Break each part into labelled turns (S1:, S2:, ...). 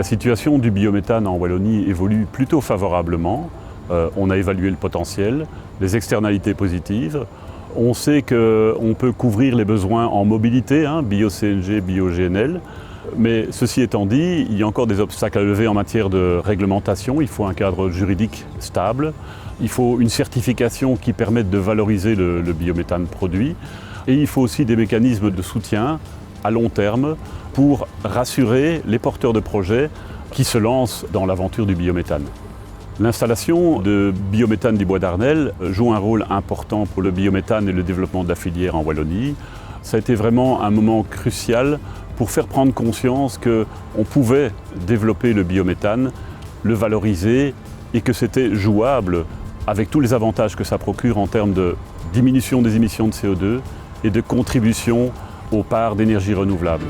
S1: La situation du biométhane en Wallonie évolue plutôt favorablement. On a évalué le potentiel, les externalités positives. On sait qu'on peut couvrir les besoins en mobilité, bio-CNG, bio-GNL. Mais ceci étant dit, il y a encore des obstacles à lever en matière de réglementation. Il faut un cadre juridique stable. Il faut une certification qui permette de valoriser le biométhane produit. Et il faut aussi des mécanismes de soutien à long terme pour rassurer les porteurs de projets qui se lancent dans l'aventure du biométhane. L'installation de biométhane du bois d'Arnelles joue un rôle important pour le biométhane et le développement de la filière en Wallonie. Ça a été vraiment un moment crucial pour faire prendre conscience qu'on pouvait développer le biométhane, le valoriser et que c'était jouable avec tous les avantages que ça procure en termes de diminution des émissions de CO2 et de contribution aux parts d'énergie renouvelable.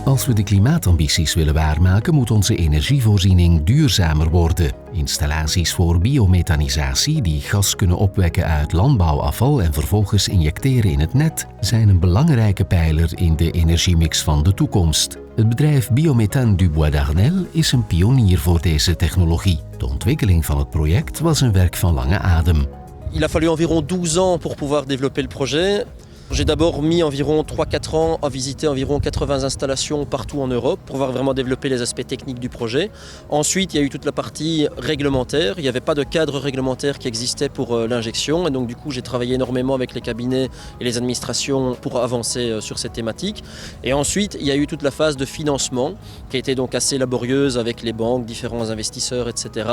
S2: Als we de klimaatambities willen waarmaken, moet onze energievoorziening duurzamer worden. Installaties voor biomethanisatie die gas kunnen opwekken uit landbouwafval en vervolgens injecteren in het net, zijn een belangrijke pijler in de energiemix van de toekomst. Het bedrijf Biométhane du Bois d'Arnelles is een pionier voor deze technologie. De ontwikkeling van het project was een werk van lange adem.
S3: Il a fallu environ 12 ans pour pouvoir développer le projet. J'ai d'abord mis environ 3-4 ans à visiter environ 80 installations partout en Europe pour pouvoir vraiment développer les aspects techniques du projet. Ensuite, il y a eu toute la partie réglementaire. Il n'y avait pas de cadre réglementaire qui existait pour l'injection. Et donc, du coup, j'ai travaillé énormément avec les cabinets et les administrations pour avancer sur cette thématique. Et ensuite, il y a eu toute la phase de financement qui a été donc assez laborieuse avec les banques, différents investisseurs, etc.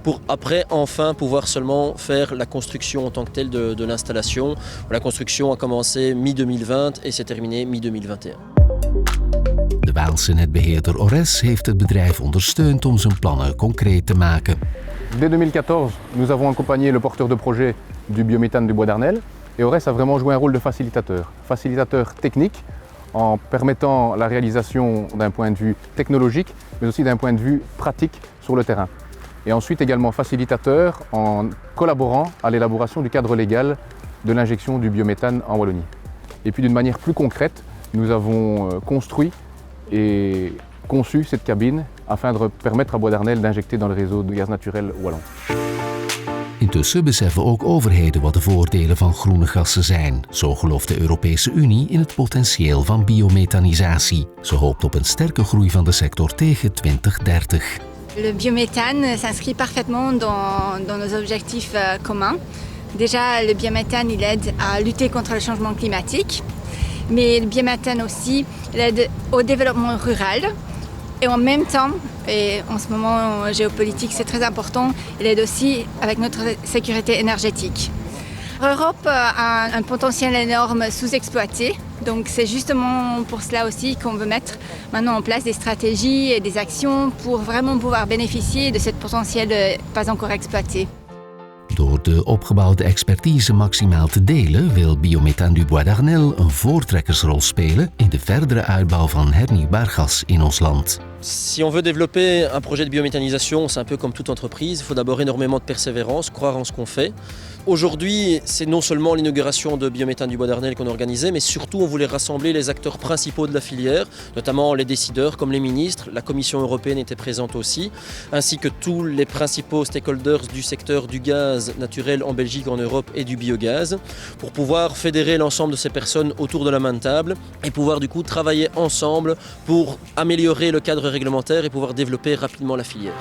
S3: pour après, enfin, pouvoir seulement faire la construction en tant que telle de l'installation. La construction a commencé mi-2020 et s'est terminé mi-2021.
S2: De Waalse netbeheerder Ores heeft het bedrijf ondersteund om zijn plannen concreet te maken.
S4: Dès 2014, nous avons accompagné le porteur de projet du biométhane du Bois d'Arnelles et Ores a vraiment joué un rôle de facilitateur technique en permettant la réalisation d'un point de vue technologique mais aussi d'un point de vue pratique sur le terrain. Et ensuite également facilitateur en collaborant à l'élaboration du cadre légal de l'injection du biométhane en Wallonie. Et puis d'une manière plus concrète, nous avons construit et conçu cette cabine afin de permettre à Bois d'Arnelles d'injecter dans le réseau de gaz naturel wallon.
S2: Intussen beseffen ook overheden wat de voordelen van groene gassen zijn. Zo gelooft de Europese Unie in het potentieel van biomethanisatie. Ze hoopt op een sterke groei van de sector tegen 2030.
S5: Le biométhane s'inscrit parfaitement dans nos objectifs communs. Déjà, le biométhane, il aide à lutter contre le changement climatique, mais le biométhane aussi, il aide au développement rural. Et en même temps, et en ce moment géopolitique, c'est très important, il aide aussi avec notre sécurité énergétique. L'Europe a un potentiel énorme sous-exploité, donc c'est justement pour cela aussi qu'on veut mettre maintenant en place des stratégies et des actions pour vraiment pouvoir bénéficier de ce potentiel pas encore exploité.
S2: Door de opgebouwde expertise maximaal te delen, wil Biométhane du Bois d'Arnelles een voortrekkersrol spelen in de verdere uitbouw van hernieuwbaar gas in ons land.
S3: Si on veut développer un projet de biométhanisation, c'est un peu comme toute entreprise, il faut d'abord énormément de persévérance, croire en ce qu'on fait. Aujourd'hui, c'est non seulement l'inauguration de Biométhane du Bois d'Arnelles qu'on a organisée, mais surtout on voulait rassembler les acteurs principaux de la filière, notamment les décideurs comme les ministres, la Commission européenne était présente aussi, ainsi que tous les principaux stakeholders du secteur du gaz naturel en Belgique, en Europe et du biogaz, pour pouvoir fédérer l'ensemble de ces personnes autour de la même table et pouvoir du coup travailler ensemble pour améliorer le cadre réglementaire et pouvoir développer rapidement la filière.